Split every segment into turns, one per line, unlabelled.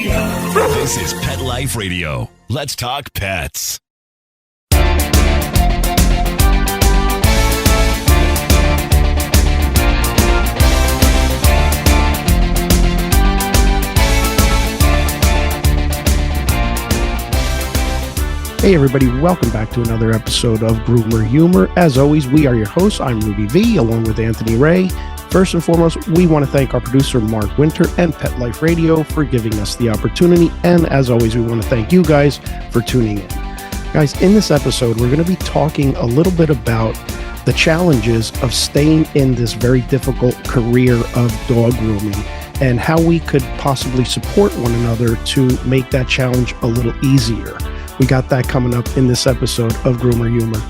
This is Pet Life Radio. Let's talk pets.
Hey everybody, welcome back to another episode of Groomer Humor. As always, we are your hosts. I'm Rudy V, along with Anthony Ray. First and foremost, we want to thank our producer, Mark Winter, and Pet Life Radio for giving us the opportunity. And as always, we want to thank you guys for tuning in. Guys, in this episode, we're going to be talking a little bit about the challenges of staying in this very difficult career of dog grooming and how we could possibly support one another to make that challenge a little easier. We got that coming up in this episode of Groomer Humor.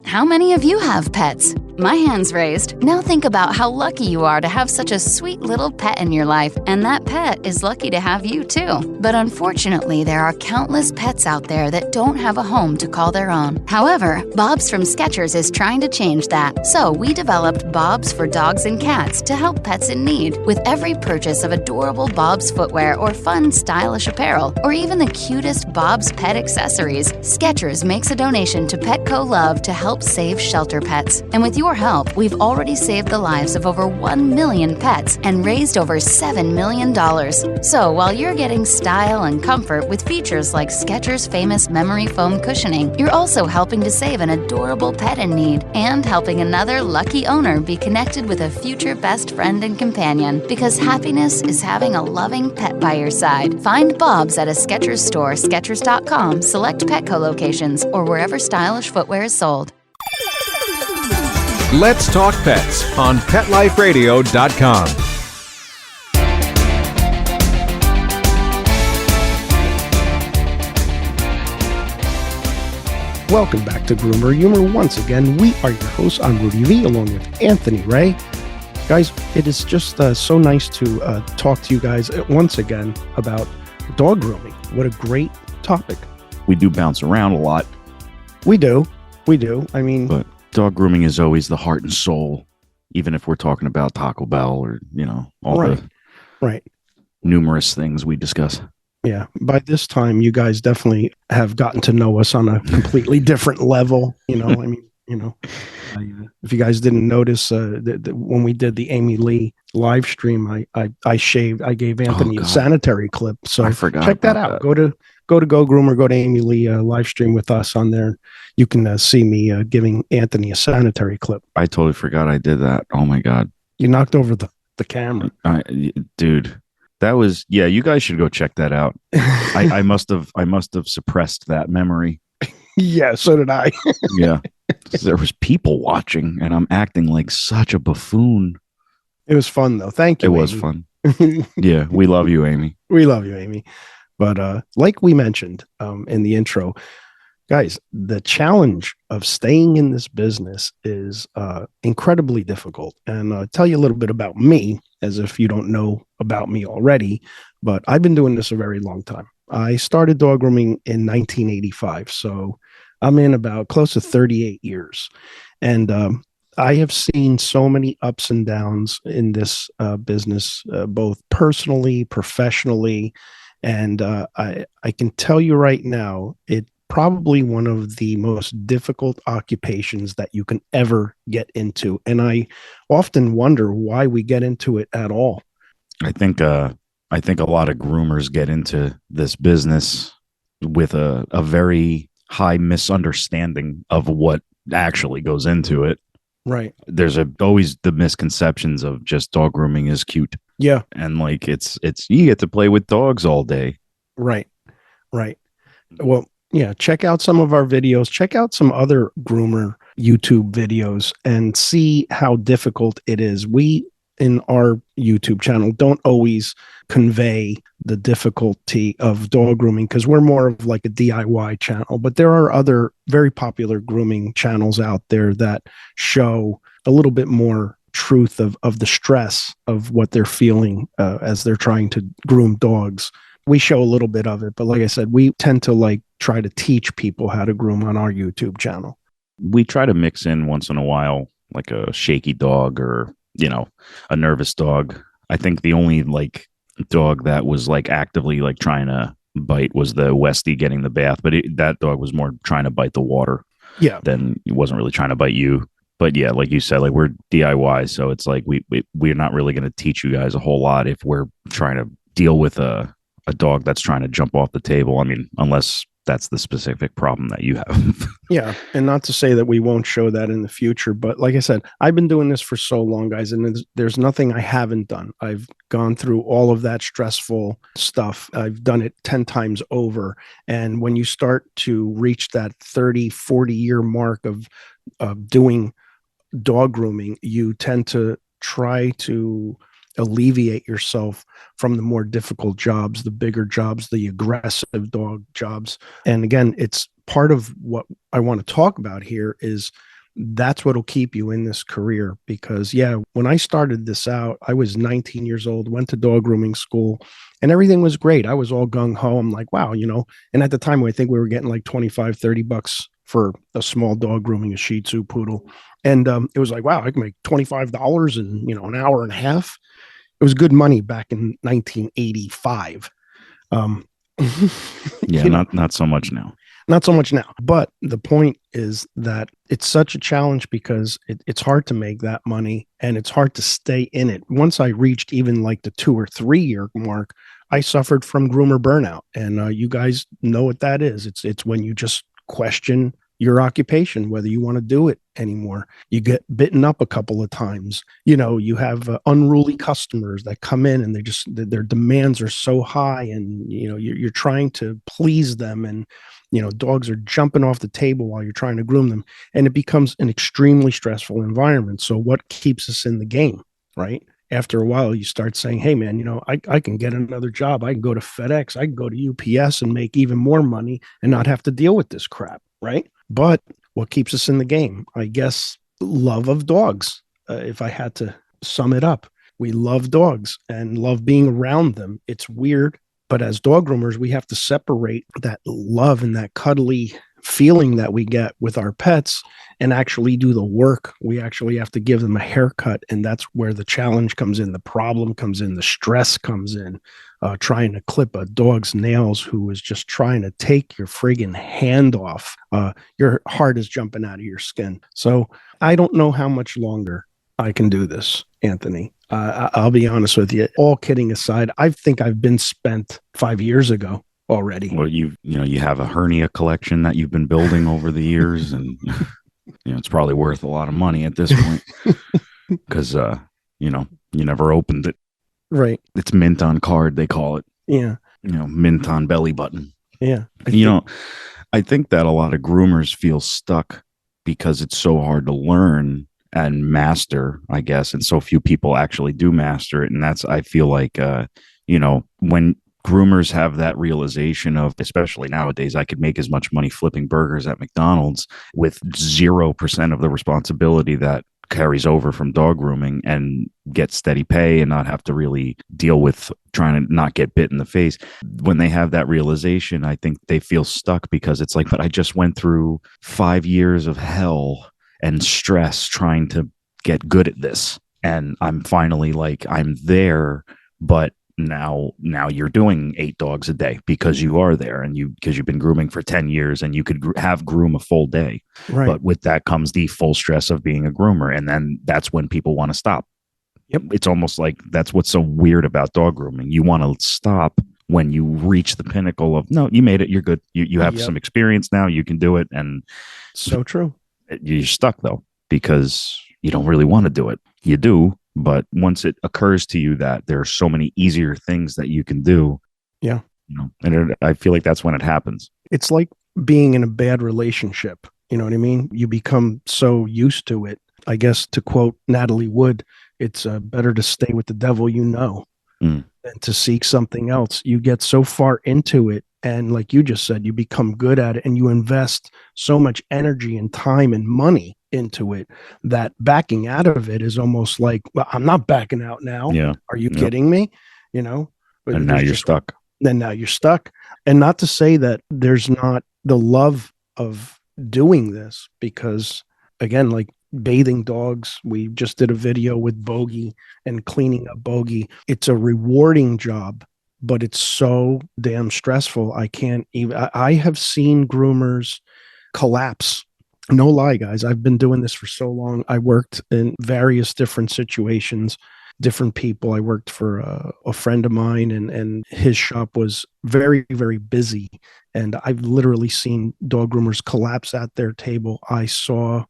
How many of you have pets? My hand's raised. Now think about how lucky you are to have such a sweet little pet in your life, and that pet is lucky to have you too. But unfortunately, there are countless pets out there that don't have a home to call their own. However, Bob's from Skechers is trying to change that. So we developed Bob's for dogs and cats to help pets in need. With every purchase of adorable Bob's footwear or fun, stylish apparel, or even the cutest Bob's pet accessories, Skechers makes a donation to Petco Love to help save shelter pets. And with your help, we've already saved the lives of over 1 million pets and raised over $7 million. So while you're getting style and comfort with features like Skechers' famous memory foam cushioning, you're also helping to save an adorable pet in need and helping another lucky owner be connected with a future best friend and companion, because happiness is having a loving pet by your side. Find Bob's at a Skechers store, Skechers.com, select Petco locations, or wherever stylish footwear is sold.
Let's Talk Pets on PetLifeRadio.com.
Welcome back to Groomer Humor. Once again, we are your hosts. I'm Rudy V, along with Anthony Ray. Guys, it is just so nice to talk to you guys once again about dog grooming. What a great topic.
We do bounce around a lot.
We do. I mean...
But dog grooming is always the heart and soul, even if we're talking about Taco Bell or, all the numerous things we discuss.
Yeah. By this time, you guys definitely have gotten to know us on a completely different level. If you guys didn't notice, when we did the Amy Lee live stream, I shaved. I gave Anthony a sanitary clip. So
I forgot.
Check that out. Go to Go Groomer. Go to Amy Lee live stream with us on there. You can see me giving Anthony a sanitary clip.
I totally forgot I did that. Oh my God.
You knocked over the camera.
Dude, that was, you guys should go check that out. I must have suppressed that memory.
Yeah, so did I.
Yeah. There was people watching and I'm acting like such a buffoon.
It was fun though. Thank you.
It was fun. Yeah. We love you, Amy.
We love you, Amy. But like we mentioned in the intro, guys, the challenge of staying in this business is incredibly difficult. And I'll tell you a little bit about me, as if you don't know about me already, but I've been doing this a very long time. I started dog grooming in 1985, so I'm in about close to 38 years. And I have seen so many ups and downs in this business, both personally, professionally, and I can tell you right now, it's probably one of the most difficult occupations that you can ever get into. And I often wonder why we get into it at all.
I think a lot of groomers get into this business with a very high misunderstanding of what actually goes into it.
Right.
There's always the misconceptions of just dog grooming is cute.
Yeah.
And like it's you get to play with dogs all day.
Right. Well, yeah, check out some of our videos. Check out some other groomer YouTube videos and see how difficult it is. We, in our YouTube channel, don't always convey the difficulty of dog grooming because we're more of like a DIY channel. But there are other very popular grooming channels out there that show a little bit more truth of the stress of what they're feeling as they're trying to groom dogs. We show a little bit of it, but like I said, we tend to try to teach people how to groom on our YouTube channel.
We try to mix in once in a while, like a shaky dog or, a nervous dog. I think the only dog that was like actively like trying to bite was the Westie getting the bath, but that dog was more trying to bite the water
Yeah.
than he wasn't really trying to bite you. But yeah, like you said, like we're DIY, so it's like we're not really going to teach you guys a whole lot if we're trying to deal with a dog that's trying to jump off the table. I mean, unless that's the specific problem that you have.
Yeah. And not to say that we won't show that in the future, but like I said, I've been doing this for so long, guys, and there's nothing I haven't done. I've gone through all of that stressful stuff. I've done it 10 times over. And when you start to reach that 30, 40-year mark of doing dog grooming, you tend to try to alleviate yourself from the more difficult jobs, the bigger jobs, the aggressive dog jobs. And again, it's part of what I want to talk about here is that's what'll keep you in this career. Because yeah, when I started this out, I was 19 years old, went to dog grooming school, and everything was great. I was all gung-ho. I'm like, wow, and at the time I think we were getting like 25, 30 bucks for a small dog grooming, a Shih Tzu poodle. And it was like, wow, I can make $25 in, an hour and a half. It was good money back in 1985.
Yeah, not so much now.
Not so much now. But the point is that it's such a challenge because it's hard to make that money and it's hard to stay in it. Once I reached even like the 2 or 3 year mark, I suffered from groomer burnout. And you guys know what that is. It's when you just question your occupation, whether you want to do it anymore. You get bitten up a couple of times. You have unruly customers that come in and their demands are so high, and you're trying to please them, and dogs are jumping off the table while you're trying to groom them, and it becomes an extremely stressful environment. So what keeps us in the game, right? After a while, you start saying, hey, man, I can get another job. I can go to FedEx. I can go to UPS and make even more money and not have to deal with this crap, right? But what keeps us in the game? I guess love of dogs. If I had to sum it up, we love dogs and love being around them. It's weird, but as dog groomers, we have to separate that love and that cuddly feeling that we get with our pets and actually do the work. We actually have to give them a haircut, and that's where the challenge comes in, the problem comes in, the stress comes in. Trying to clip a dog's nails who is just trying to take your friggin' hand off. Your heart is jumping out of your skin. So I don't know how much longer I can do this, Anthony. I'll be honest with you. All kidding aside, I think I've been spent 5 years ago already.
Well, you have a hernia collection that you've been building over the years, and it's probably worth a lot of money at this point because you never opened it.
Right.
It's mint on card, they call it.
Yeah.
Mint on belly button.
Yeah.
I think that a lot of groomers feel stuck because it's so hard to learn and master, I guess. And so few people actually do master it. And I feel like, when groomers have that realization of, especially nowadays, I could make as much money flipping burgers at McDonald's with 0% of the responsibility that carries over from dog grooming, and get steady pay and not have to really deal with trying to not get bit in the face. When they have that realization, I think they feel stuck because it's like, but I just went through 5 years of hell and stress trying to get good at this. And I'm finally like, I'm there, but now you're doing 8 dogs a day because you are there, and because you've been grooming for 10 years and you could groom a full day.
Right.
But with that comes the full stress of being a groomer. And then that's when people want to stop.
Yep.
It's almost like that's what's so weird about dog grooming. You want to stop when you reach the pinnacle of, no, you made it. You're good. You have some experience now. You can do it. And
so true.
You're stuck though, because you don't really want to do it. You do. But once it occurs to you that there are so many easier things that you can do,
yeah,
and I feel like that's when it happens.
It's like being in a bad relationship. You know what I mean? You become so used to it. I guess to quote Natalie Wood, it's better to stay with the devil than to seek something else. You get so far into it, and like you just said, you become good at it, and you invest so much energy and time and money into it that backing out of it is almost like, well, I'm not backing out now.
Yeah.
Are you kidding me? But
and now you're stuck.
Then now you're stuck. And not to say that there's not the love of doing this, because again, like bathing dogs. We just did a video with Bogey and cleaning up Bogey. It's a rewarding job, but it's so damn stressful. I can't even, I have seen groomers collapse. No lie, guys. I've been doing this for so long. I worked in various different situations, different people. I worked for a friend of mine, and his shop was very, very busy. And I've literally seen dog groomers collapse at their table. I saw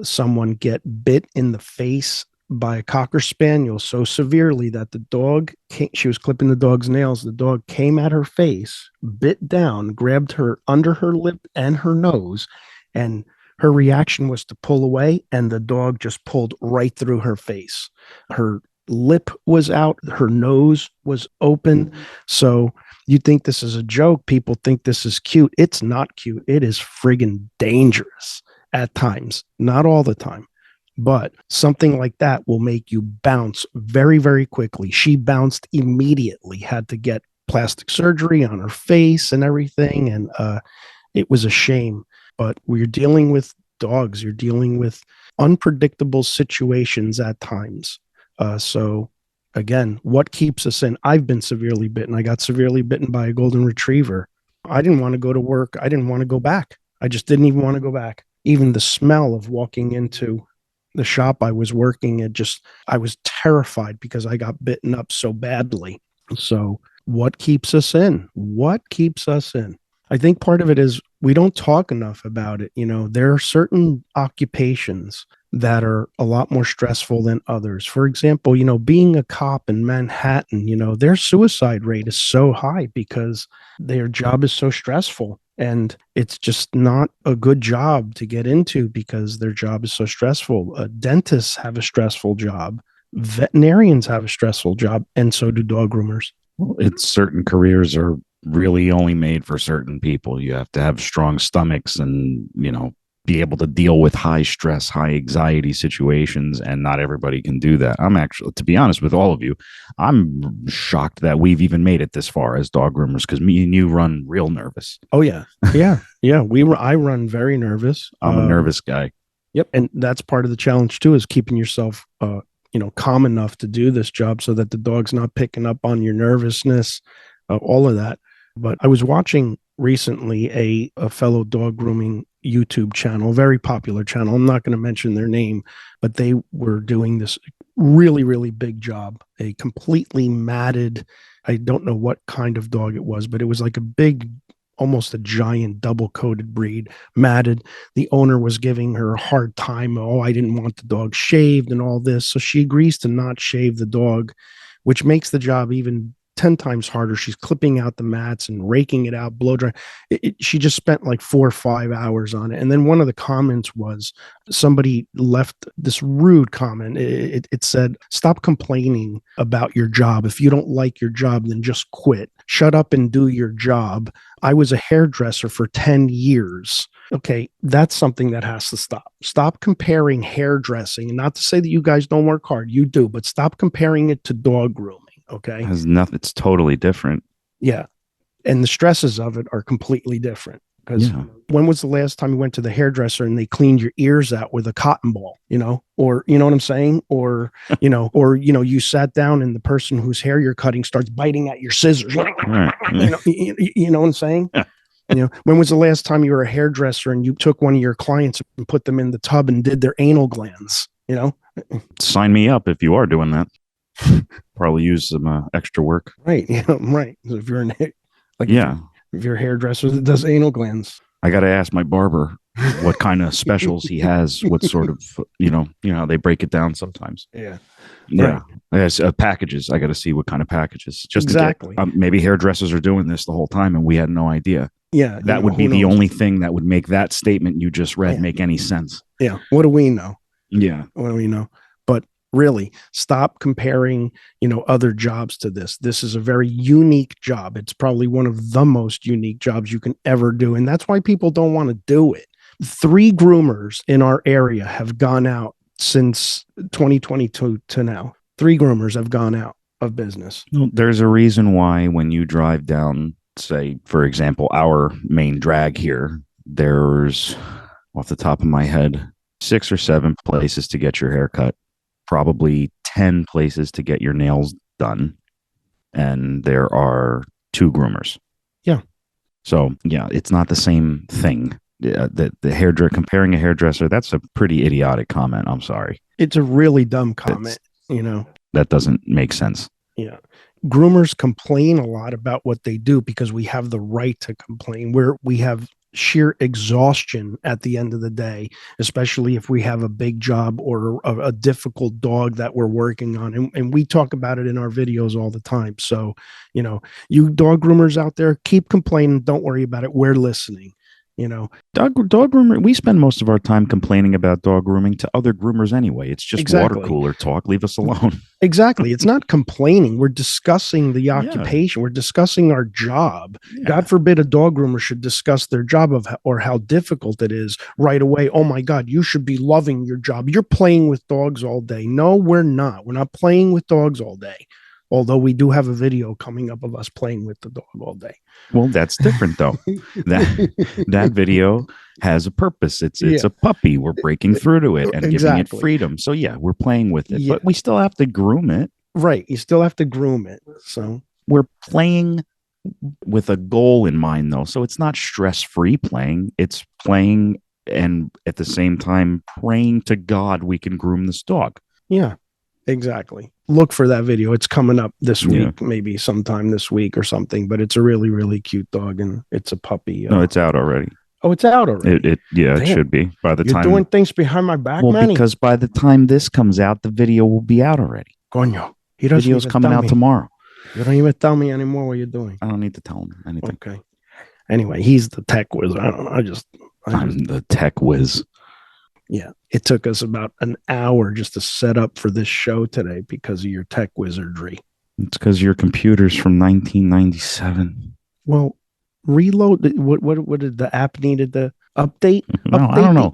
someone get bit in the face by a cocker spaniel so severely that the dog she was clipping the dog's nails. The dog came at her face, bit down, grabbed her under her lip and her nose, and her reaction was to pull away, and the dog just pulled right through her face. Her lip was out, her nose was open. So you think this is a joke, people think this is cute. It's not cute. It is friggin' dangerous at times, not all the time, but something like that will make you bounce very, very quickly. She bounced immediately, had to get plastic surgery on her face and everything. And it was a shame, but we're dealing with dogs. You're dealing with unpredictable situations at times. So again, what keeps us in? I've been severely bitten. I got severely bitten by a golden retriever. I didn't want to go to work. I didn't want to go back. I just didn't even want to go back. Even the smell of walking into the shop I was working at, I was terrified because I got bitten up so badly. So what keeps us in? What keeps us in? I think part of it is we don't talk enough about it. There are certain occupations that are a lot more stressful than others. For example, being a cop in Manhattan, their suicide rate is so high because their job is so stressful. And it's just not a good job to get into because their job is so stressful. Dentists have a stressful job. Veterinarians have a stressful job. And so do dog groomers.
Well, it's certain careers are really only made for certain people. You have to have strong stomachs and, be able to deal with high stress, high anxiety situations. And not everybody can do that. I'm actually, to be honest with all of you, I'm shocked that we've even made it this far as dog groomers, because me and you run real nervous.
Oh, yeah. Yeah. I run very nervous.
I'm a nervous guy.
Yep. And that's part of the challenge too, is keeping yourself, calm enough to do this job so that the dog's not picking up on your nervousness, all of that. But I was watching recently a fellow dog grooming YouTube channel, very popular channel. I'm not going to mention their name, but they were doing this really, really big job. A completely matted, I don't know what kind of dog it was, but it was like a big, almost a giant double-coated breed, matted. The owner was giving her a hard time. Oh, I didn't want the dog shaved and all this. So she agrees to not shave the dog, which makes the job even 10 times harder. She's clipping out the mats and raking it out, blow dry. She just spent like 4 or 5 hours on it. And then one of the comments was, somebody left this rude comment. It said, "Stop complaining about your job. If you don't like your job, then just quit. Shut up and do your job. I was a hairdresser for 10 years. Okay, that's something that has to stop. Stop comparing hairdressing. And not to say that you guys don't work hard. You do, but stop comparing it to dog grooming. Okay.
It has nothing. It's totally different.
Yeah. And the stresses of it are completely different. Because when was the last time you went to the hairdresser and they cleaned your ears out with a cotton ball, or, you know what I'm saying? Or, you sat down and the person whose hair you're cutting starts biting at your scissors.
Right.
You know what I'm saying? When was the last time you were a hairdresser and you took one of your clients and put them in the tub and did their anal glands,
Sign me up if you are doing that. Probably use some extra work.
Right. Right. So if you're if you're a hairdresser that does anal glands,
I got to ask my barber what kind of specials he has. What sort of, how they break it down sometimes.
Yeah.
Yeah. Right. Packages. I got to see what kind of packages. Just
exactly.
Maybe hairdressers are doing this the whole time and we had no idea.
Yeah.
That would be the only thing that would make that statement you just read make any sense.
Yeah. What do we know?
Yeah.
What do we know? But really, stop comparing, other jobs to this. This is a very unique job. It's probably one of the most unique jobs you can ever do. And that's why people don't want to do it. 3 groomers in our area have gone out since 2022 to now. 3 groomers have gone out of business.
There's a reason why when you drive down, say, for example, our main drag here, there's, off the top of my head, 6 or 7 places to get your hair cut, probably 10 places to get your nails done, and there are 2 groomers.
Yeah.
So, yeah, it's not the same thing. Yeah, the hairdresser, comparing a hairdresser, that's a pretty idiotic comment. I'm sorry.
It's a really dumb comment, you know.
That doesn't make sense.
Yeah. Groomers complain a lot about what they do because we have the right to complain, where we have sheer exhaustion at the end of the day, especially if we have a big job or a difficult dog that we're working on. And we talk about it in our videos all the time. So, you know, you dog groomers out there, keep complaining. Don't worry about it. We're listening. You know,
dog groomer. We spend most of our time complaining about dog grooming to other groomers anyway. It's just water cooler talk. Leave us alone.
Exactly. It's not complaining. We're discussing the occupation. We're discussing our job. Yeah. God forbid a dog groomer should discuss their job or how difficult it is right away. Oh my God, you should be loving your job. You're playing with dogs all day. No, we're not. We're not playing with dogs all day. Although we do have a video coming up of us playing with the dog all day.
Well, that's different though. that video has a purpose. It's a puppy. We're breaking through to it and giving it freedom. So yeah, we're playing with it, but we still have to groom it.
Right. You still have to groom it. So
we're playing with a goal in mind though. So it's not stress-free playing. It's playing and at the same time praying to God we can groom this dog.
Yeah. Exactly. Look for that video. It's coming up this week, maybe sometime this week or something, but it's a really, really cute dog and it's a puppy.
No, it's out already.
Oh, it's out already.
It should be by the time.
You're doing things behind my back,
well,
Manny.
Because by the time this comes out, the video will be out already.
Coño.
Video's coming out tomorrow.
You don't even tell me anymore what you're doing.
I don't need to tell him anything.
Okay. Anyway, he's the tech whiz. I don't know.
I'm the tech whiz.
Yeah, it took us about an hour just to set up for this show today because of your tech wizardry.
It's because your computer's from 1997.
Well, reload. What did the app needed to update?
No, I don't know.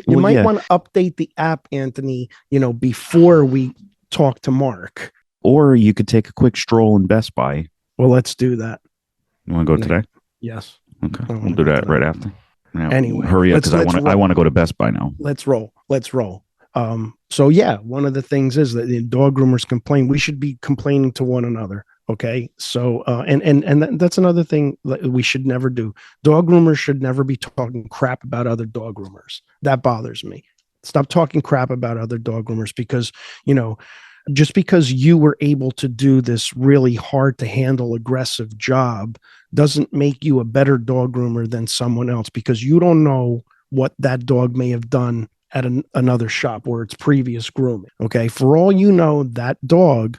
You might want to update the app, Anthony, before we talk to Mark.
Or you could take a quick stroll in Best Buy.
Well, let's do that.
You want to go today?
Yes.
Okay, we'll do that right after. Now,
anyway,
hurry up because I want to go to Best Buy now.
Let's roll. So yeah, one of the things is that the dog groomers complain. We should be complaining to one another. Okay. So, and that's another thing that we should never do. Dog groomers should never be talking crap about other dog groomers. That bothers me. Stop talking crap about other dog groomers because, just because you were able to do this really hard to handle aggressive job doesn't make you a better dog groomer than someone else, because you don't know what that dog may have done at another shop or its previous grooming. Okay. For all you know, that dog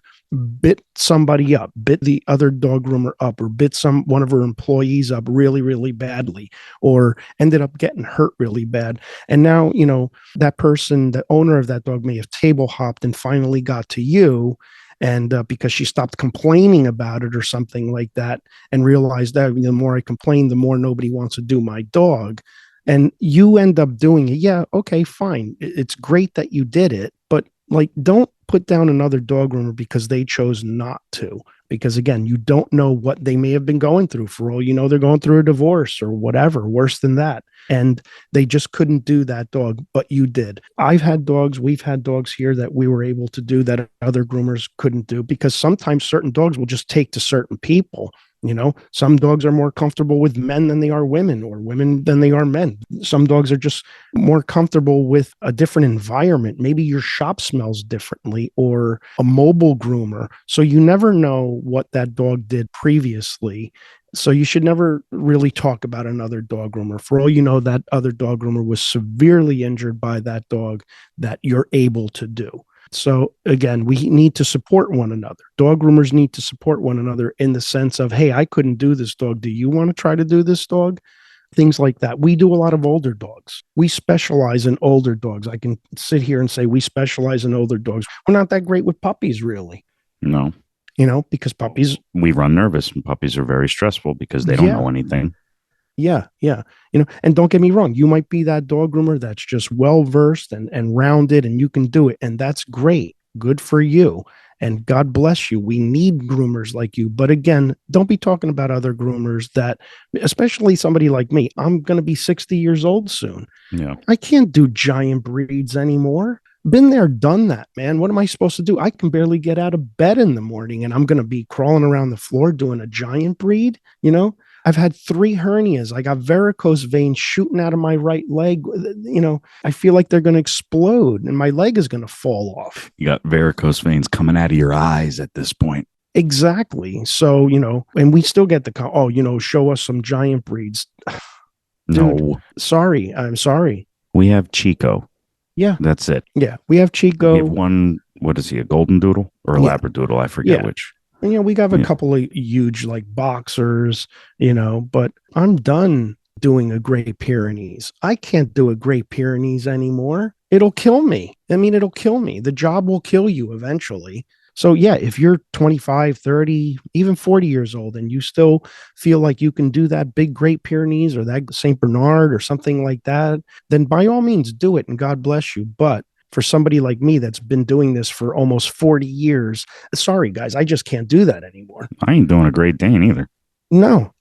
bit somebody up, bit the other dog groomer up, or bit one of her employees up really, really badly, or ended up getting hurt really bad. And now, that person, the owner of that dog, may have table hopped and finally got to you. And because she stopped complaining about it or something like that, and realized that the more I complain, the more nobody wants to do my dog. And you end up doing it. Yeah, okay, fine. It's great that you did it, but don't put down another dog groomer because they chose not to. Because again, you don't know what they may have been going through. For all you know, they're going through a divorce or whatever, worse than that. And they just couldn't do that dog, but you did. We've had dogs here that we were able to do that other groomers couldn't do, because sometimes certain dogs will just take to certain people. Some dogs are more comfortable with men than they are women, or women than they are men. Some dogs are just more comfortable with a different environment. Maybe your shop smells differently, or a mobile groomer. So you never know what that dog did previously. So you should never really talk about another dog groomer. For all you know, that other dog groomer was severely injured by that dog that you're able to do. So again, we need to support one another. Dog groomers need to support one another in the sense of, hey, I couldn't do this dog. Do you want to try to do this dog? Things like that. We do a lot of older dogs. We specialize in older dogs. I can sit here and say we specialize in older dogs. We're not that great with puppies, really.
No.
Because puppies...
We run nervous, and puppies are very stressful because they don't know anything.
Yeah. And don't get me wrong. You might be that dog groomer that's just well-versed and rounded, and you can do it. And that's great. Good for you. And God bless you. We need groomers like you. But again, don't be talking about other groomers that, especially somebody like me, I'm going to be 60 years old soon.
Yeah.
I can't do giant breeds anymore. Been there, done that, man. What am I supposed to do? I can barely get out of bed in the morning and I'm going to be crawling around the floor doing a giant breed. I've had 3 hernias. I got varicose veins shooting out of my right leg. I feel like they're going to explode and my leg is going to fall off.
You got varicose veins coming out of your eyes at this point.
Exactly. So, and we still get show us some giant breeds. Dude,
No.
sorry. I'm sorry.
We have Chico.
Yeah.
That's it.
Yeah. We have Chico.
We have one, what is he, a golden doodle or a labradoodle? I forget which.
And, we got a couple of huge like boxers, but I'm done doing a Great Pyrenees. I can't do a Great Pyrenees anymore. It'll kill me. It'll kill me. The job will kill you eventually. So yeah, if you're 25, 30, even 40 years old and you still feel like you can do that big Great Pyrenees or that St. Bernard or something like that, then by all means do it and God bless you. But for somebody like me that's been doing this for almost 40 years, sorry guys, I just can't do that anymore.
I ain't doing a Great Dane either.
No,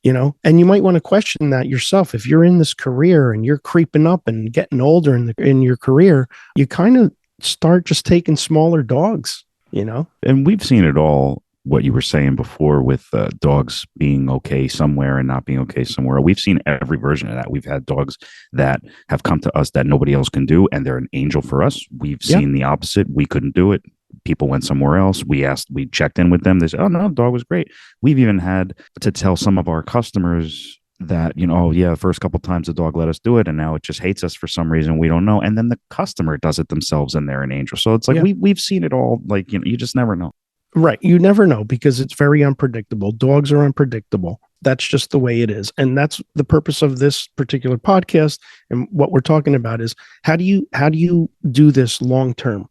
and you might want to question that yourself. If you're in this career and you're creeping up and getting older in your career, you kind of start just taking smaller dogs.
And we've seen it all, what you were saying before with dogs being okay somewhere and not being okay somewhere. We've seen every version of that. We've had dogs that have come to us that nobody else can do, and they're an angel for us. We've seen the opposite. We couldn't do it. People went somewhere else. We checked in with them. They said, oh, no, dog was great. We've even had to tell some of our customers that, the first couple of times the dog let us do it and now it just hates us for some reason we don't know. And then the customer does it themselves and they're an angel. So it's like we've seen it all. Like, you just never know.
Right. You never know because it's very unpredictable. Dogs are unpredictable. That's just the way it is. And that's the purpose of this particular podcast. And what we're talking about is how do you do this long term?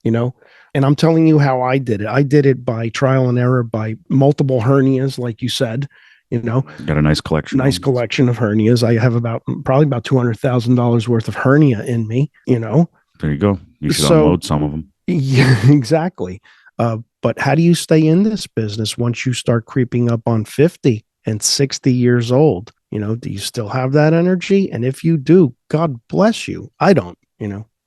And I'm telling you how I did it. I did it by trial and error, by multiple hernias, like you said.
Got a nice collection.
Collection of hernias. I have probably about $200,000 worth of hernia in me. There
you go. You should unload some of them.
Yeah, exactly. But how do you stay in this business once you start creeping up on 50 and 60 years old? Do you still have that energy? And if you do, God bless you. I don't.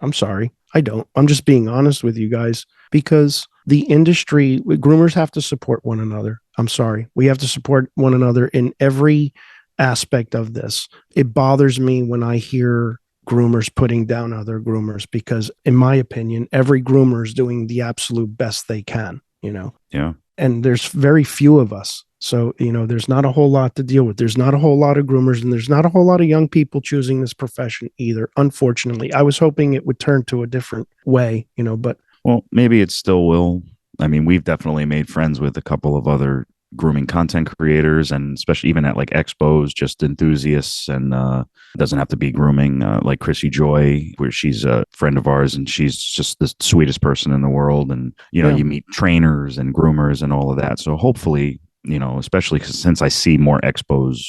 I'm sorry. I don't. I'm just being honest with you guys because the industry, groomers have to support one another. I'm sorry. We have to support one another in every aspect of this. It bothers me when I hear groomers putting down other groomers because, in my opinion, every groomer is doing the absolute best they can,
Yeah.
And there's very few of us. So, there's not a whole lot to deal with. There's not a whole lot of groomers and there's not a whole lot of young people choosing this profession either. Unfortunately, I was hoping it would turn to a different way, but.
Well, maybe it still will. I mean, we've definitely made friends with a couple of other grooming content creators and especially even at like expos, just enthusiasts, and it doesn't have to be grooming, like Chrissy Joy, where she's a friend of ours and she's just the sweetest person in the world. And, you meet trainers and groomers and all of that. So hopefully, especially since I see more expos,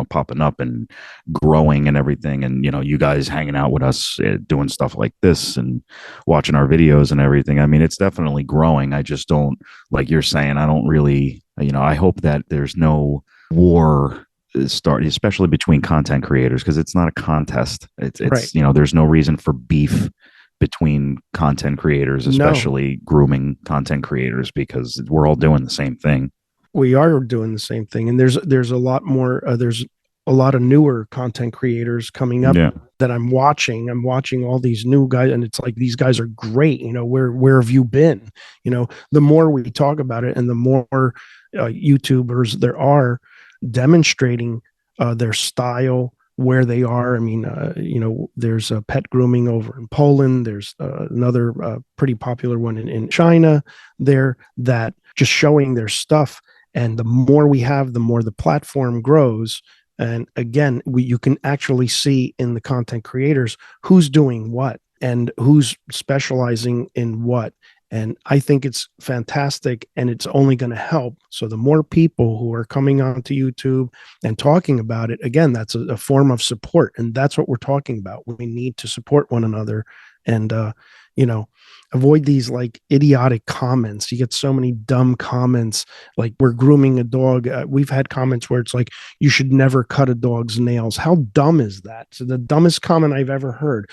popping up and growing and everything. And, you guys hanging out with us, doing stuff like this and watching our videos and everything. I mean, it's definitely growing. I just don't, like you're saying, I don't really, I hope that there's no war start, especially between content creators, because it's not a contest. It's
right.
There's no reason for beef between content creators, especially grooming content creators, because we're all doing the same thing.
We are doing the same thing. And there's a lot more, there's a lot of newer content creators coming up that I'm watching. I'm watching all these new guys and it's like, these guys are great. Where have you been? The more we talk about it and the more YouTubers there are demonstrating their style, where they are. I mean, there's a pet grooming over in Poland. There's another pretty popular one in China there that just showing their stuff. And the more we have, the more the platform grows. And again, you can actually see in the content creators who's doing what and who's specializing in what. And I think it's fantastic and it's only going to help. So the more people who are coming onto YouTube and talking about it, again, that's a form of support. And that's what we're talking about. We need to support one another And, you know, avoid these like idiotic comments. You get so many dumb comments, like we're grooming a dog. We've had comments where it's like, you should never cut a dog's nails. How dumb is that? So the dumbest comment I've ever heard,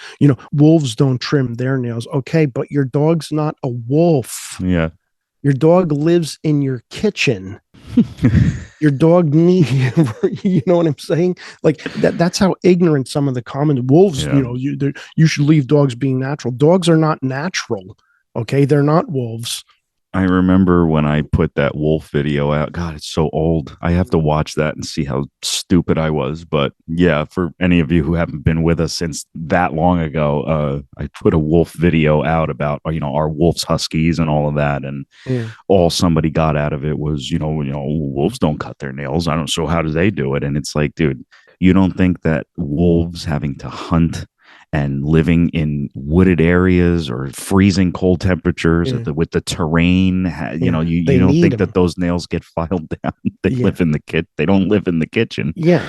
wolves don't trim their nails. Okay, but your dog's not a wolf.
Yeah.
Your dog lives in your kitchen. Your dog needs, you know what I'm saying? Like that's how ignorant some of the common wolves, you should leave dogs being natural. Dogs are not natural. Okay. They're not wolves.
I remember when I put that wolf video out. God, it's so old. I have to watch that and see how stupid I was. But yeah, for any of you who haven't been with us since that long ago, I put a wolf video out about, our wolf's huskies and all of that. And all somebody got out of it was, wolves don't cut their nails. So how do they do it? And it's like, dude, you don't think that wolves having to hunt and living in wooded areas or freezing cold temperatures with the terrain, you don't think that those nails get filed down. They live in the kit. They don't live in the kitchen.
Yeah.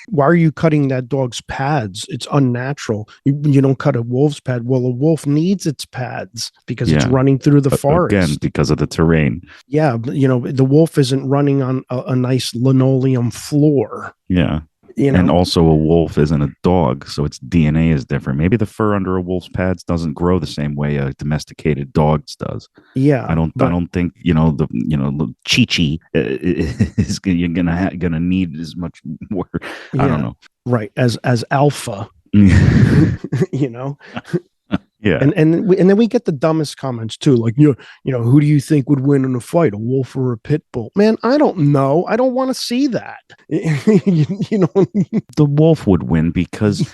Why are you cutting that dog's pads? It's unnatural. You don't cut a wolf's pad. Well, a wolf needs its pads because it's running through the forest.
Again, because of the terrain.
Yeah. The wolf isn't running on a nice linoleum floor.
Yeah. And also a wolf isn't a dog, so its DNA is different. Maybe the fur under a wolf's pads doesn't grow the same way a domesticated dog's does.
Yeah,
I don't think the Chi-Chi is gonna need as much more. I don't know.
Right, as alpha,
Yeah,
and then we get the dumbest comments too, like who do you think would win in a fight, a wolf or a pit bull? Man, I don't know. I don't want to see that.
The wolf would win because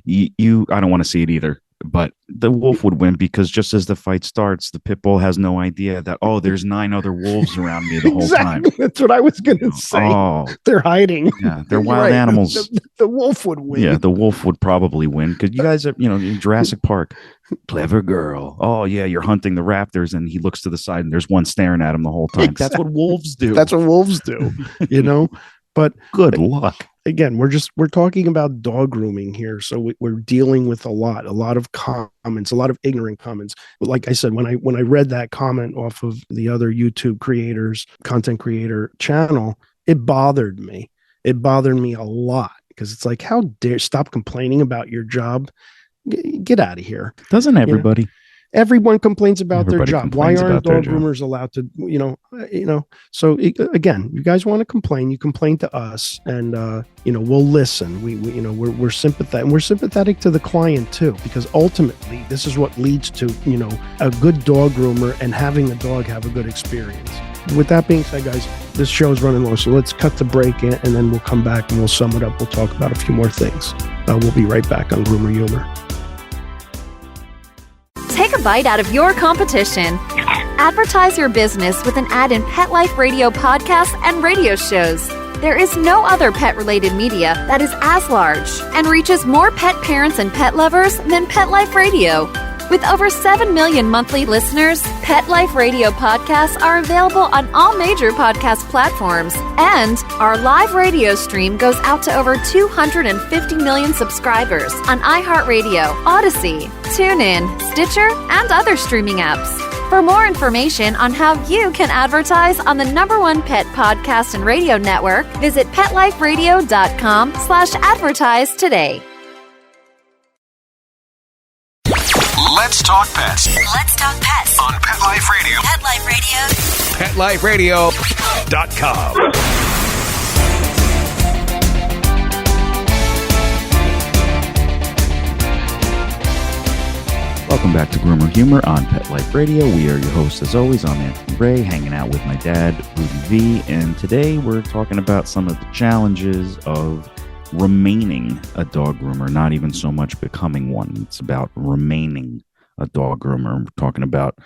you. I don't want to see it either. But the wolf would win because just as the fight starts, the pit bull has no idea that, there's 9 other wolves around me the whole time.
That's what I was going to say. They're hiding.
Yeah, they're wild animals.
The wolf would win.
Yeah, the wolf would probably win because you guys are, in Jurassic Park. Clever girl. Oh, yeah, you're hunting the raptors and he looks to the side and there's one staring at him the whole time.
Exactly.
That's what wolves do.
That's what wolves do, But
good luck.
Again, we're talking about dog grooming here, so we're dealing with a lot of comments, a lot of ignorant comments. But like I said, when I read that comment off of the other YouTube content creator channel, it bothered me. It bothered me a lot because it's like, how dare stop complaining about your job? Get out of here.
Doesn't everybody?
Everyone complains about their job. Why aren't dog groomers allowed to, So again, you guys want to complain, you complain to us and, we'll listen. We're sympathetic and we're sympathetic to the client too, because ultimately this is what leads to, a good dog groomer and having the dog have a good experience. With that being said, guys, this show is running low. So let's cut the break and then we'll come back and we'll sum it up. We'll talk about a few more things. We'll be right back on Groomer Humor.
Take a bite out of your competition. Advertise your business with an ad in Pet Life Radio podcasts and radio shows. There is no other pet-related media that is as large and reaches more pet parents and pet lovers than Pet Life Radio. With over 7 million monthly listeners, Pet Life Radio podcasts are available on all major podcast platforms. And our live radio stream goes out to over 250 million subscribers on iHeartRadio, Odyssey, TuneIn, Stitcher, and other streaming apps. For more information on how you can advertise on the #1 pet podcast and radio network, visit PetLifeRadio.com/advertise today.
Let's talk pets.
Let's talk pets
On Pet Life Radio.
Pet Life
PetLifeRadio.com.
Welcome back to Groomer Humor on Pet Life Radio. We are your hosts, as always. I'm Anthony Ray, hanging out with my dad, Rudy V. And today we're talking about some of the challenges of remaining a dog groomer, not even so much becoming one. It's about remaining a dog groomer. We're talking about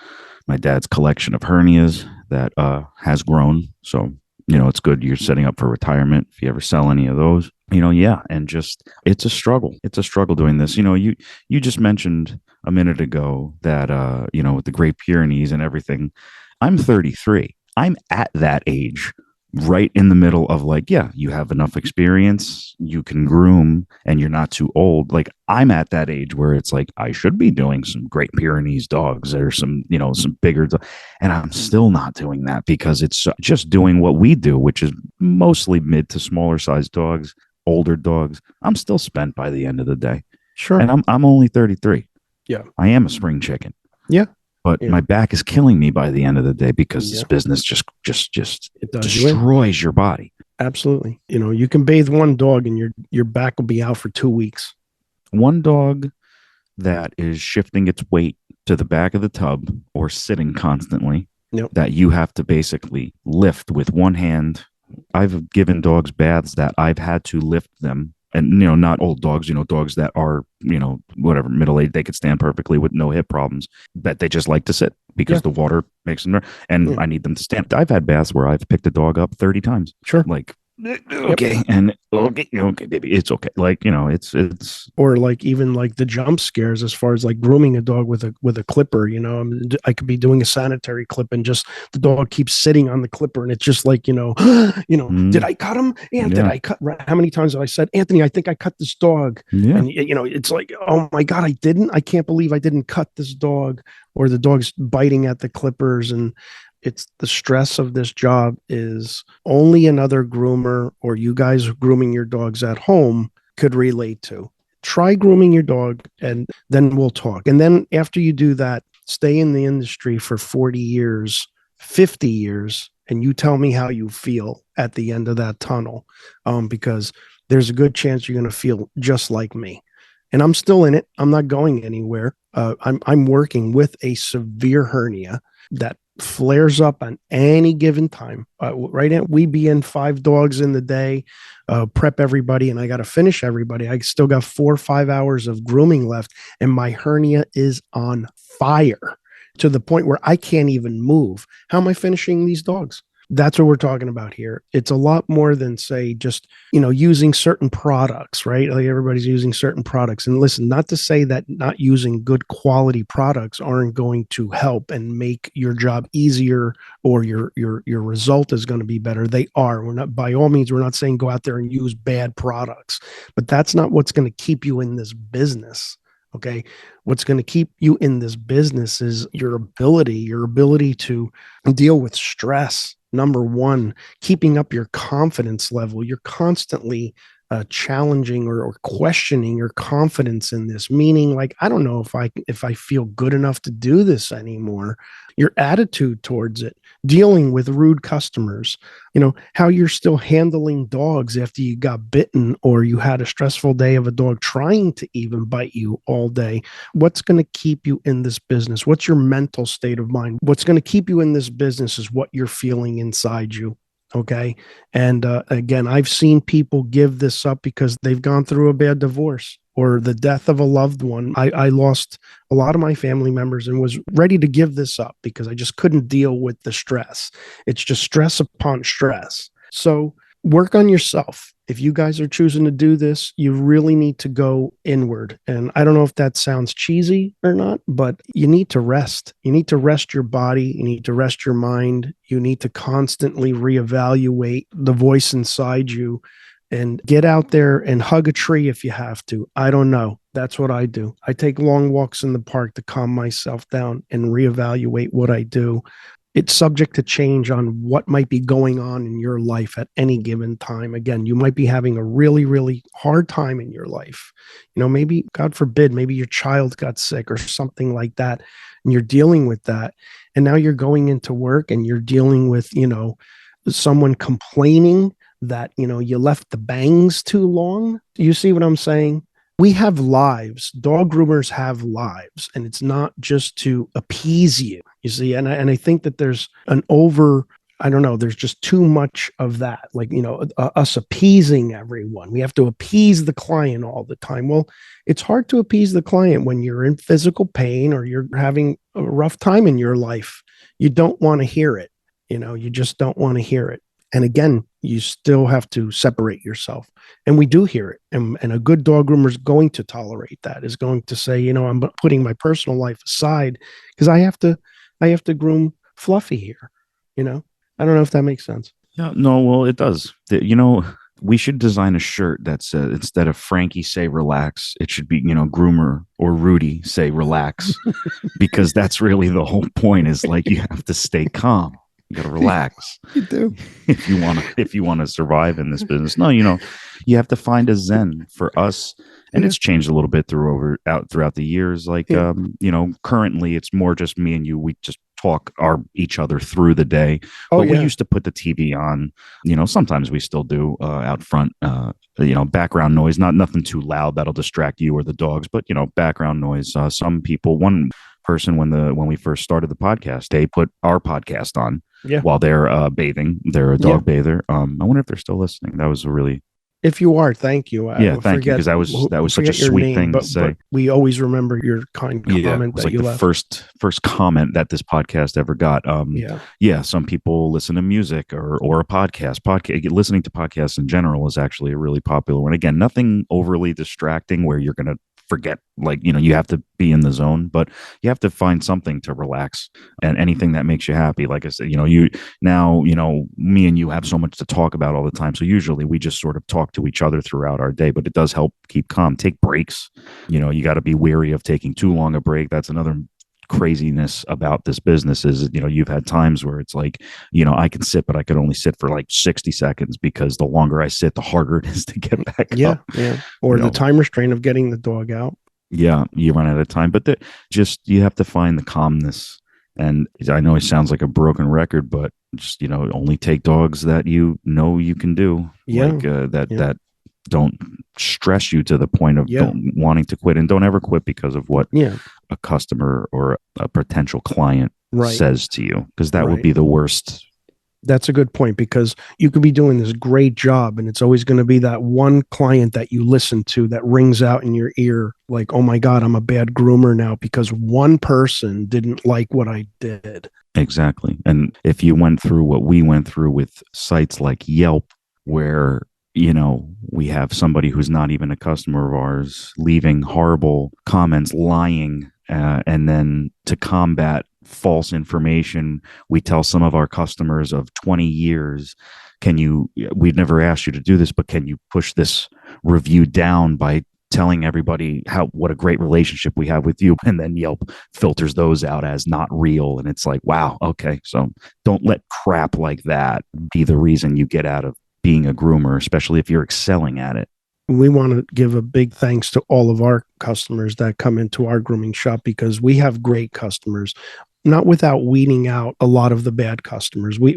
my dad's collection of hernias that has grown. So, it's good. You're setting up for retirement if you ever sell any of those. And just it's a struggle. It's a struggle doing this. You just mentioned a minute ago that with the Great Pyrenees and everything, I'm 33. I'm at that age right in the middle of like, yeah, you have enough experience, you can groom, and you're not too old. Like I'm at that age where it's like I should be doing some Great Pyrenees dogs or some, some bigger, and I'm still not doing that because it's just doing what we do, which is mostly mid to smaller sized dogs, older dogs. I'm still spent by the end of the day.
Sure.
And I'm only 33.
Yeah.
I am a spring chicken.
Yeah.
But my back is killing me by the end of the day because this business just
it does
destroys your body.
Absolutely. You can bathe one dog and your back will be out for 2 weeks.
One dog that is shifting its weight to the back of the tub or sitting constantly, that you have to basically lift with one hand. I've given dogs baths that I've had to lift them. And, not old dogs, dogs that are, whatever, middle-aged, they could stand perfectly with no hip problems, but they just like to sit because the water makes them, and I need them to stand. I've had baths where I've picked a dog up 30 times.
Sure.
Like, okay. And okay, baby, it's okay. Like, it's
or like even like the jump scares as far as like grooming a dog with a clipper. I could be doing a sanitary clip and just the dog keeps sitting on the clipper and it's just like, did I cut him? Did I cut? How many times have I said, Anthony, I think I cut this dog? And it's like, oh my God, I didn't. I can't believe I didn't cut this dog, or the dog's biting at the clippers. And it's the stress of this job is only another groomer or you guys grooming your dogs at home could relate to. Try grooming your dog and then we'll talk. And then after you do that, stay in the industry for 40 years, 50 years, and you tell me how you feel at the end of that tunnel, because there's a good chance you're going to feel just like me. And I'm still in it. I'm not going anywhere. I'm working with a severe hernia that flares up on any given time. Right now, we be in 5 dogs in the day, prep everybody, and I got to finish everybody. I still got 4 or 5 hours of grooming left, and my hernia is on fire to the point where I can't even move. How am I finishing these dogs? That's what we're talking about here. It's a lot more than, say, just, using certain products, right? Like everybody's using certain products. And listen, not to say that not using good quality products aren't going to help and make your job easier or your result is going to be better. They are. We're not, by all means, we're not saying go out there and use bad products, but that's not what's going to keep you in this business. Okay. What's going to keep you in this business is your ability to deal with stress. Number one, keeping up your confidence level. You're constantly challenging or questioning your confidence in this, meaning like, I don't know if I feel good enough to do this anymore. Your attitude towards it, dealing with rude customers, how you're still handling dogs after you got bitten or you had a stressful day of a dog trying to even bite you all day. What's going to keep you in this business? What's your mental state of mind? What's going to keep you in this business is what you're feeling inside you. Okay. And again, I've seen people give this up because they've gone through a bad divorce or the death of a loved one. I lost a lot of my family members and was ready to give this up because I just couldn't deal with the stress. It's just stress upon stress. So work on yourself. If you guys are choosing to do this, you really need to go inward. And I don't know if that sounds cheesy or not, but you need to rest. You need to rest your body. You need to rest your mind. You need to constantly reevaluate the voice inside you and get out there and hug a tree if you have to. I don't know. That's what I do. I take long walks in the park to calm myself down and reevaluate what I do. It's subject to change on what might be going on in your life at any given time. Again, you might be having a really, really hard time in your life. Maybe, God forbid, maybe your child got sick or something like that, and you're dealing with that. And now you're going into work and you're dealing with, someone complaining that, you left the bangs too long. You see what I'm saying? We have lives. Dog groomers have lives, and it's not just to appease you. You see, and I think that there's there's just too much of that. Like, us appeasing everyone. We have to appease the client all the time. Well, it's hard to appease the client when you're in physical pain or you're having a rough time in your life. You don't want to hear it. You just don't want to hear it. And again, you still have to separate yourself. And we do hear it. And a good dog groomer is going to tolerate that, is going to say, I'm putting my personal life aside because I have to groom Fluffy here. I don't know if that makes sense.
Yeah, no, well, it does. We should design a shirt that says instead of Frankie say relax, it should be, Groomer or Rudy say relax, because that's really the whole point. Is like you have to stay calm. You got to relax.
You do.
if you want to survive in this business. No, you have to find a zen. For us, and it's changed a little bit throughout the years. Like currently it's more just me and you. We just talk each other through the day. But we used to put the TV on. Sometimes we still do out front. Background noise, nothing too loud that'll distract you or the dogs, but background noise. Some people, one person when we first started the podcast, they put our podcast on while they're bathing. They're a dog bather. I wonder if they're still listening. That was a really.
If you are, thank you.
Thank you, because that was such a sweet thing to say.
But we always remember your kind comment that you left.
First comment that this podcast ever got. Some people listen to music or a podcast. Listening to podcasts in general is actually a really popular one. Again, nothing overly distracting where you're going to forget, you have to be in the zone, but you have to find something to relax, and anything that makes you happy. Like I said, me and you have so much to talk about all the time. So usually we just sort of talk to each other throughout our day, but it does help keep calm. Take breaks. You got to be wary of taking too long a break. That's another craziness about this business is, you've had times where it's like, I can sit, but I could only sit for like 60 seconds because the longer I sit, the harder it is to get back up.
Yeah. Or the time restraint of getting the dog out. Yeah,
you run out of time, but you have to find the calmness. And I know it sounds like a broken record, but just, only take dogs that you can do. That don't stress you to the point of wanting to quit, and don't ever quit because of what a customer or a potential client says to you, because that would be the worst.
That's a good point, because you could be doing this great job and it's always going to be that one client that you listen to that rings out in your ear like, oh my God, I'm a bad groomer now because one person didn't like what I did.
Exactly. And if you went through what we went through with sites like Yelp, where we have somebody who's not even a customer of ours leaving horrible comments, lying, and then to combat false information, we tell some of our customers of 20 years, we've never asked you to do this, but can you push this review down by telling everybody what a great relationship we have with you? And then Yelp filters those out as not real. And it's like, wow, okay. So don't let crap like that be the reason you get out of being a groomer, especially if you're excelling at it.
We want to give a big thanks to all of our customers that come into our grooming shop, because we have great customers. Not without weeding out a lot of the bad customers. We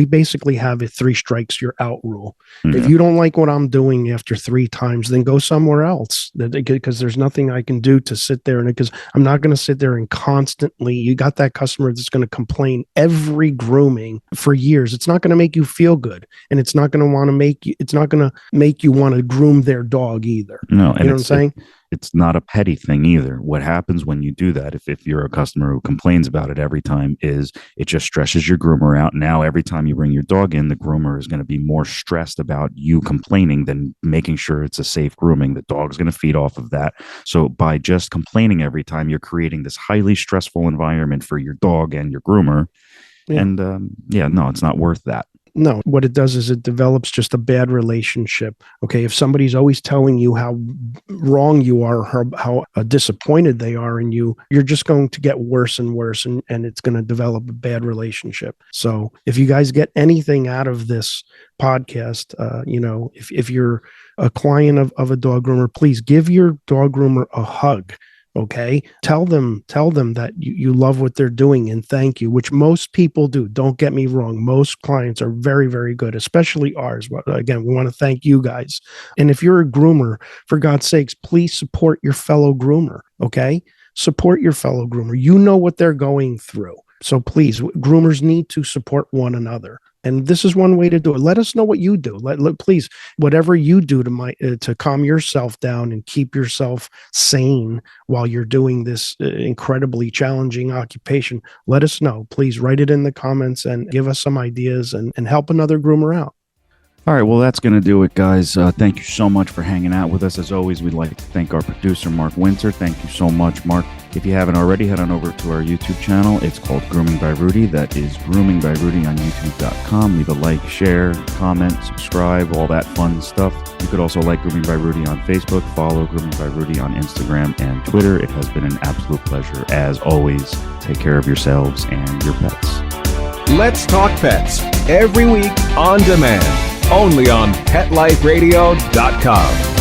basically have a 3 strikes you're out rule. Mm-hmm. If you don't like what I'm doing after 3 times, then go somewhere else, because there's nothing I can do to sit there, and because I'm not going to sit there and constantly, you got that customer that's going to complain every grooming for years. It's not going to make you feel good, and it's not going to make you want to groom their dog either.
No,
you know what I'm saying?
It's not a petty thing either. What happens when you do that, if you're a customer who complains about it every time, is it just stresses your groomer out. Now, every time you bring your dog in, the groomer is going to be more stressed about you complaining than making sure it's a safe grooming. The dog's going to feed off of that. So by just complaining every time, you're creating this highly stressful environment for your dog and your groomer. Yeah. And it's not worth that.
No, what it does is it develops just a bad relationship. Okay, if somebody's always telling you how wrong you are, how disappointed they are in you, you're just going to get worse and worse, and it's going to develop a bad relationship. So if you guys get anything out of this podcast, if you're a client of a dog groomer, please give your dog groomer a hug. Okay. Tell them that you love what they're doing and thank you, which most people do. Don't get me wrong. Most clients are very, very good, especially ours. Again, we want to thank you guys. And if you're a groomer, for God's sakes, please support your fellow groomer. Okay. Support your fellow groomer. You know what they're going through. So please, groomers need to support one another. And this is one way to do it. Let us know what you do. Please, whatever you do to calm yourself down and keep yourself sane while you're doing this incredibly challenging occupation, let us know. Please write it in the comments and give us some ideas and help another groomer out.
All right, well, that's going to do it, guys. Thank you so much for hanging out with us. As always, we'd like to thank our producer, Mark Winter. Thank you so much, Mark. If you haven't already, head on over to our YouTube channel. It's called Grooming by Rudy. That is Grooming by Rudy on YouTube.com. Leave a like, share, comment, subscribe, all that fun stuff. You could also like Grooming by Rudy on Facebook, follow Grooming by Rudy on Instagram and Twitter. It has been an absolute pleasure. As always, take care of yourselves and your pets.
Let's Talk Pets, every week on demand, only on PetLifeRadio.com.